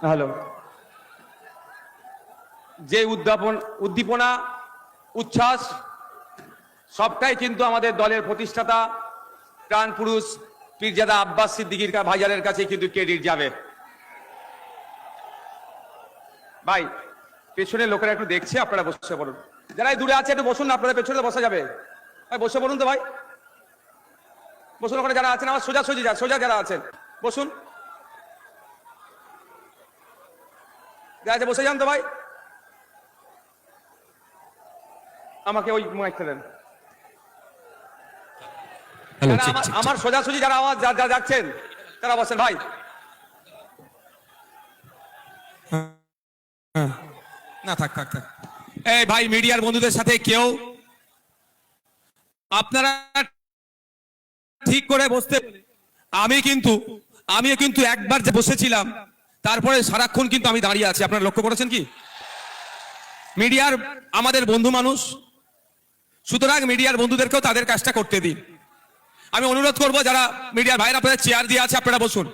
Hello, যে উদ্দীপনা উচ্ছ্বাস সবটাই কিন্তু আমাদের দলের প্রতিষ্ঠাতা প্রাণ পুরুষ পীরজাদা আব্বাস সিদ্দিকীর ভাইজানের কাছে কিন্তু ক্রেডিট যাবে। ভাই পেছনের লোকেরা একটু দেখছে, আপনারা বসে পড়ুন। যারা দূরে আছে একটু বসুন, আপনাদের পেছনে বসা যাবে। ভাই বসে পড়ুন তো ভাই, বসুন। ওখানে যারা আছেন আমার সোজা যারা আছেন বসুন, যারা আছে বসে যান তো ভাই। আমাকে ওই মাইকটা দেন। আমার সোজাসুজি যারা আওয়াজ যারা যাচ্ছেন তারা বসেন ভাই। না থাক থাক থাক। এই ভাই মিডিয়ার বন্ধুদের সাথে কেউ আপনারা ঠিক করে বসতে। আমিও কিন্তু একবার যে বসেছিলাম তারপরে সারাক্ষণ কিন্তু আমি দাঁড়িয়ে আছি। আপনারা লক্ষ্য করেছেন কি? মিডিয়ার আমাদের বন্ধু মানুষ, সুতরাং মিডিয়ার বন্ধুদেরকেও তাদের কাজটা করতে দিন। আমি অনুরোধ করবো যারা মিডিয়ার ভাইরা, আপনাদের চেয়ার দিয়ে আছে, আপনারা বসুন।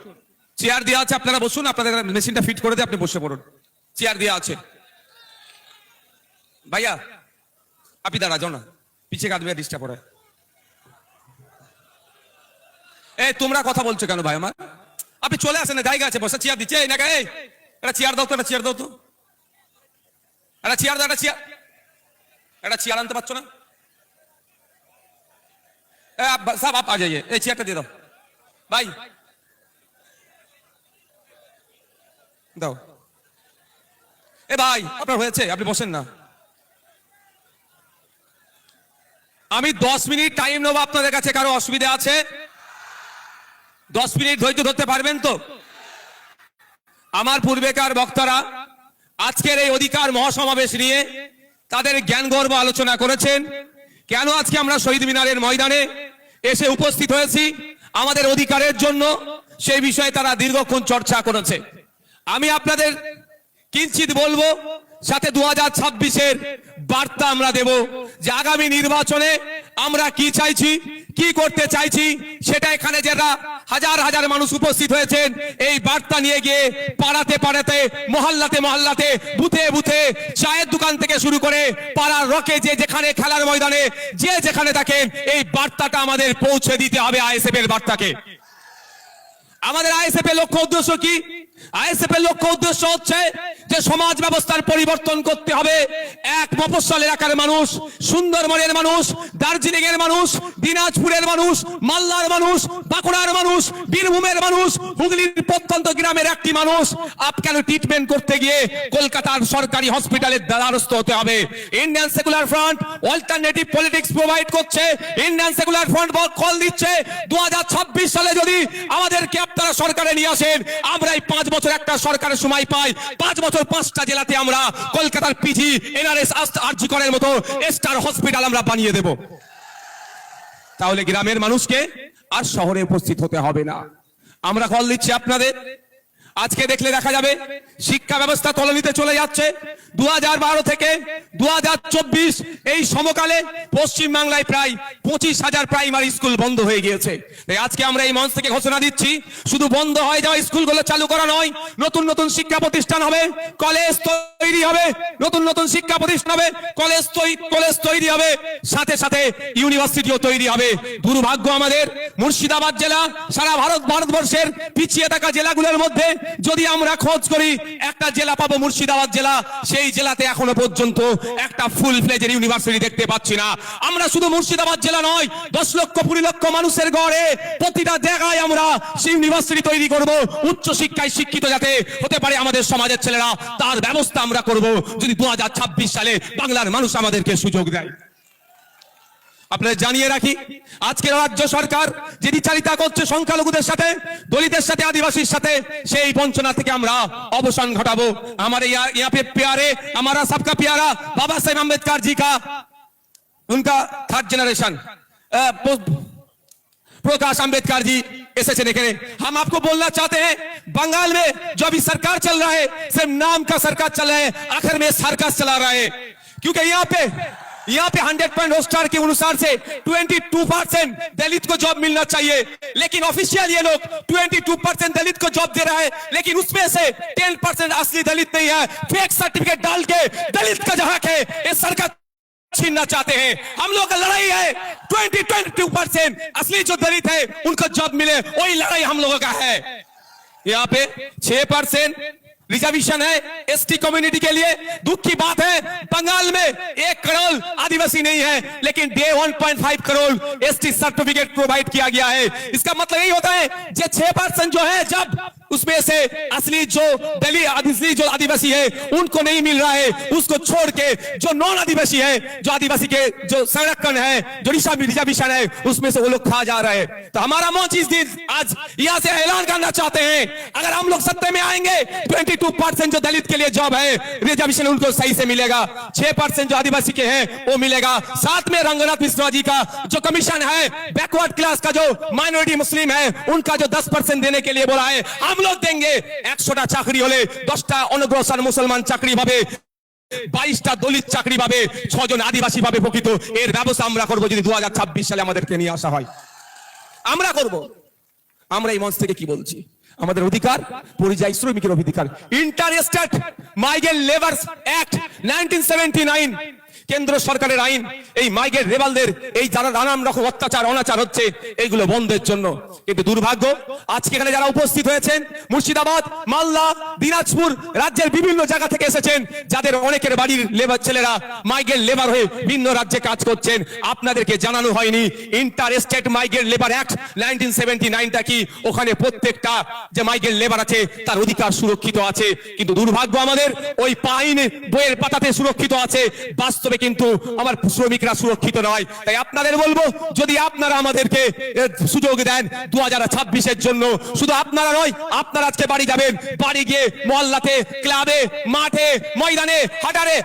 চেয়ার দেওয়া আছে, আপনারা বসুন। আপনাদের মেশিনটা ফিট করে দিয়ে আপনি বসে পড়ুন। চেয়ার দেওয়া আছে। ভাইয়া আপনি দাঁড়া যাও না, পিছিয়ে কাঁদবে, ডিস্টার্ব করে। এই তোমরা কথা বলছো কেন ভাই আমার? আপনি চলে আসেন না, জায়গা আছে বসে, চেয়ার দিচ্ছে। এই না এই একটা চেয়ার দাও তো, একটা চেয়ার দাও তো, একটা চেয়ার দাও, একটা চেয়ার আনতে পারছো না? साहब आप आ जाइए, चेयरটা দিয়ে দাও ভাই, দাও। এ ভাই আপনার হয়েছে, আপনি বসেন না। আমি 10 মিনিট টাইম নেবো আপনাদের কাছে। কারো অসুবিধা আছে? 10 মিনিট ধৈর্য ধরতে পারবেন তো? আমার পূর্বেকার বক্তারা আজকের এই অধিকার মহাসমাবেশ নিয়ে তাদের জ্ঞান গর্ব আলোচনা করেছেন। কেন আজকে আমরা শহীদ মিনারের ময়দানে এসে উপস্থিত হয়েছি আমাদের অধিকারের জন্য, সেই বিষয়ে তারা দীর্ঘক্ষণ চর্চা করেছে। আমি আপনাদের কিঞ্চিত বলবো, সাথে 2026-এর বার্তা আমরা দেব যে আগামী নির্বাচনে আমরা কি চাইছি, কি করতে চাইছি, সেটা এখানে যারা হাজার হাজার মানুষ উপস্থিত হয়েছেন এই বার্তা নিয়ে গিয়ে পাড়াতে পাড়াতে, মহল্লাতে মহল্লাতে, বুথে বুথে, চায়ের দোকান থেকে শুরু করে পাড়ার রকে, যে যেখানে, খেলার ময়দানে যে যেখানে থাকেন, এই বার্তাটা আমাদের পৌঁছে দিতে হবে। আইএসএফ এর বার্তাকে। আমাদের আইএসএফ এর লক্ষ্য উদ্দেশ্য কি? আইএসএফ এর লক্ষ্য উদ্দেশ্য হচ্ছে যে সমাজ ব্যবস্থার পরিবর্তন করতে হবে। এক মফস্বল এলাকার মানুষ, সুন্দরবনের মানুষ, দার্জিলিং এর মানুষ, দিনাজপুরের মানুষ, মালদার মানুষ, বাঁকুড়ার মানুষ, বীরভূমের মানুষ, হুগলির প্রত্যন্ত গ্রামের একটি মানুষ আপনার ট্রিটমেন্ট করতে গিয়ে কলকাতার সরকারি হসপিটালের দ্বারস্থ হতে হবে। Indian secular front alternative politics provide করছে। ইন্ডিয়ান সেকুলার ফ্রন্ট কল দিচ্ছে 2026 সালে যদি আমাদেরকে আপনারা সরকারে নিয়ে আসেন, আমরা এই 5 বছর একটা সরকারের সময় পাই, 5 বছর 5টা জেলাতে আমরা কলকাতার পিজি, এনআরএস, আরজি করের মতো স্টার হসপিটাল আমরা বানিয়ে দেব। তাহলে গ্রামের মানুষকে আর শহরে উপস্থিত হতে হবে না। আমরা কল দিচ্ছি আপনাদের। আজকে দেখলে দেখা যাবে শিক্ষা ব্যবস্থা তলানিতে চলে যাচ্ছে। 2012 থেকে 2024 এই সমকালে পশ্চিম বাংলায় প্রায় 25,000 প্রাইমারি স্কুল বন্ধ হয়ে গিয়েছে। আজকে আমরা এই মঞ্চ থেকে ঘোষণা দিচ্ছি, শুধু বন্ধ হয়ে যাওয়া স্কুলগুলো চালু করা নয়, নতুন নতুন শিক্ষা প্রতিষ্ঠান হবে, কলেজ তৈরি হবে, নতুন নতুন শিক্ষা প্রতিষ্ঠান হবে, কলেজ তৈরি হবে, সাথে সাথে ইউনিভার্সিটিও তৈরি হবে। দুর্ভাগ্য আমাদের মুর্শিদাবাদ জেলা সারা ভারতবর্ষের পিছিয়ে থাকা জেলাগুলোর মধ্যে যদি আমরা খোঁজ করি একটা জেলা পাবো, মুর্শিদাবাদ জেলা। সেই জেলাতে এখনো পর্যন্ত একটা ফুল ফ্লেজের ইউনিভার্সিটি দেখতে পাচ্ছি না। আমরা শুধু মুর্শিদাবাদ জেলা নয়, 10 লক্ষ 20 লক্ষ মানুষের গড়ে প্রতিটা জায়গায় আমরা সেই ইউনিভার্সিটি তৈরি করব। উচ্চ শিক্ষায় শিক্ষিত যাতে হতে পারে আমাদের সমাজের ছেলেরা, তার ব্যবস্থা আমরা করব যদি 2026 সালে বাংলার মানুষ আমাদেরকে সুযোগ দেয়। আপনাদের জানিয়ে রাখি, আজকের রাজ্য সরকার যে বিচারিতা করছে সংখ্যালঘুদের সাথে, দলিতের সাথে, আদিবাসীর সাথে, সেই বঞ্চনা থেকে আমরা অবসান ঘটাবো। हमारे यहाँ पे प्यारे, हमारा सबका प्यारा बाबा साहेब अम्बेडकर जी का उनका 3rd जनरेशन प्रकाश अम्बेडकर जी एसएचए ने। हम आपको बोलना चाहते हैं, बंगाल में जो अभी सरकार चल रहा है सिर्फ नाम का सरकार चल रहा है, आखिर में सर्कस चला रहा है। क्योंकि यहाँ पे यहाँ पे 100 पॉइंट रोस्टर के अनुसार से 22% दलित को जॉब मिलना चाहिए, लेकिन ऑफिशियल ये लोग 22% दलित को जॉब दे रहा है, लेकिन उसमें से 10% असली दलित नहीं है। फेक सर्टिफिकेट डाल के दलित का जहाँ है ये सरकार छीनना चाहते हैं। हम लोग का लड़ाई है 22% असली जो दलित है उनको जॉब मिले, वही लड़ाई हम लोगों का है। यहाँ पे 6% रिजर्वेशन है एसटी कम्युनिटी के लिए। दुख की बात है बंगाल में 1 करोड़ आदिवासी नहीं है, लेकिन day 1.5 crore ST certificate provide किया गया है। इसका मतलब यही होता है जो 6% जो है, जब उसमें से असली जो दलित असली जो आदिवासी है उनको नहीं मिल रहा है, उसको छोड़ के जो नॉन आदिवासी है, जो आदिवासी के जो संरक्षण है, जो रिजर्वेशन है, उसमें से वो लोग खा जा रहे हैं। तो हमारा मंच इस दिन आज यहाँ से ऐलान करना चाहते हैं, अगर हम लोग सत्ता में आएंगे 22% जो दलित के लिए जॉब है रिजर्वेशन उनको सही से मिलेगा, 6% जो आदिवासी के हैं वो मिलेगा। साथ में रंगनाथ मिश्रा जी का जो कमीशन है बैकवर्ड क्लास का जो माइनॉरिटी मुस्लिम है उनका जो 10% देने के लिए बोला है, हम लोग देंगे। 100টা চাকরি হলে 10টা অনগ্রসর মুসলমান চাকরি পাবে, 22টা দলিত চাকরি পাবে, 6 জন আদিবাসী পাবে প্রকৃত। এর ব্যবস্থা আমরা করব যদি 2026 সালে আমাদেরকে নিয়ে আসা হয়, আমরা করব। আমরা এই মঞ্চ থেকে কি বলছি, আমাদের অধিকার পরিযায়ী শ্রমিকের অধিকার। ইন্টার স্টেট মাইগ্রেন্ট লেবারস অ্যাক্ট 1979 কেন্দ্র সরকারের আইন, এই মাইগ্রেন্ট লেবারদের এই যারা নানান রকম অত্যাচার অনাচার হচ্ছে এইগুলো বন্ধের জন্য। কিন্তু দুর্ভাগ্য আজকে এখানে যারা উপস্থিত হয়েছেন মুর্শিদাবাদ, মালদা, দিনাজপুর রাজ্যের বিভিন্ন জায়গা থেকে এসেছেন, যাদের অনেকের বাড়ির লেবার ছেলেরা মাইগ্রেন্ট লেবার হয়ে ভিন্ন রাজ্যে কাজ করছেন, আপনাদেরকে জানানো হয়নি interstate migrant labour act 1979টা কি। ওখানে প্রত্যেকটা যে মাইগ্রেন্ট লেবার আছে তার অধিকার সুরক্ষিত আছে, কিন্তু দুর্ভাগ্য আমাদের ওই আইন বইয়ের পাতাতে সুরক্ষিত আছে, বাস্তবে কিন্তু আমার শ্রমিকরা সুরক্ষিত নয়। তাই আপনাদের বলবো যদি আপনারা আমাদেরকে সুযোগ দেন 2026-এর জন্য, শুধু আপনারা নয়, আপনারা আজকে বাড়ি যাবেন, বাড়ি গিয়ে মহল্লাতে, ক্লাবে, মাঠে, ময়দানে,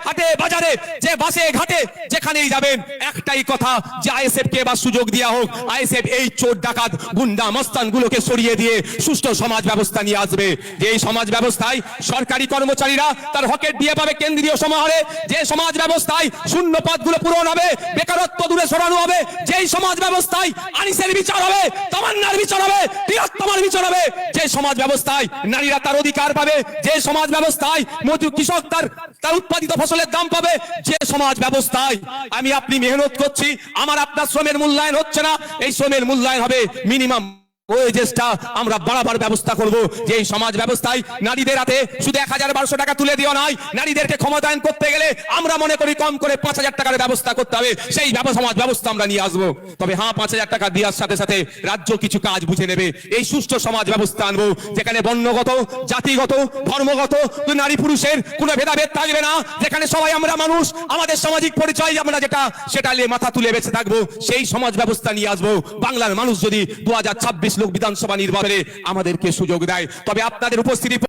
হাটে বাজারে, যে বাসে ঘাটে যেখানেই যাবেন, একটাই কথা যে আইএসএফ কে এবার সুযোগ দেওয়া হোক। আইএসএফ এই চোর ডাকাত গুন্ডা মস্তান গুলোকে সরিয়ে দিয়ে সুষ্ঠু সমাজ ব্যবস্থা নিয়ে আসবে। যে এই সমাজ ব্যবস্থায় সরকারি কর্মচারীরা তার হকের দিয়ে পাবে কেন্দ্রীয় সমাহারে, যে সমাজ ব্যবস্থায় শূন্য পদগুলো পূরণ হবে, বেকারত্ব দূরে সরানো হবে, যেই সমাজ ব্যবস্থায় আনিসের বিচার হবে, তামান্নার বিচার হবে, তিলোত্তমার বিচার হবে, যে সমাজ ব্যবস্থায় নারীরা তার অধিকার পাবে, যে সমাজ ব্যবস্থায় কৃষক তার উৎপাদিত ফসলের দাম পাবে, যে সমাজ ব্যবস্থায় আমি আপনি মেহনত করছি, আমার আপনার শ্রমের মূল্যায়ন হচ্ছে না, এই শ্রমের মূল্যায়ন হবে মিনিমাম ওয়েজেসটা আমরা বাড়াবার ব্যবস্থা করব। যে এই সমাজ ব্যবস্থায় নারীদের হাতে শুধু 1000-1200 টাকা তুলে দেওয়া নয়, নারীদেরকে ক্ষমতায়ন করতে গেলে আমরা মনে করি কম করে 5000 টাকার ব্যবস্থা করতে হবে, সেই সমাজ ব্যবস্থা আমরা নিয়ে আসবো। তবে হ্যাঁ, 5000 টাকা দেওয়ার সাথে সাথে রাজ্য কিছু কাজ বুঝে নেবে, এই সুষ্ঠু সমাজ ব্যবস্থা আনবো যেখানে বর্ণগত, জাতিগত, ধর্মগত, নারী পুরুষের কোনো ভেদাভেদ থাকবে না, যেখানে সবাই আমরা মানুষ, আমাদের সামাজিক পরিচয় আমরা যেটা সেটা নিয়ে মাথা তুলে বেঁচে থাকবো, সেই সমাজ ব্যবস্থা নিয়ে আসবো। বাংলার মানুষ যদি 2026 লোক বিধানসভা নির্বাচনে আমাদেরকে সুযোগ দেয়, তবে আপনাদের উপস্থিতি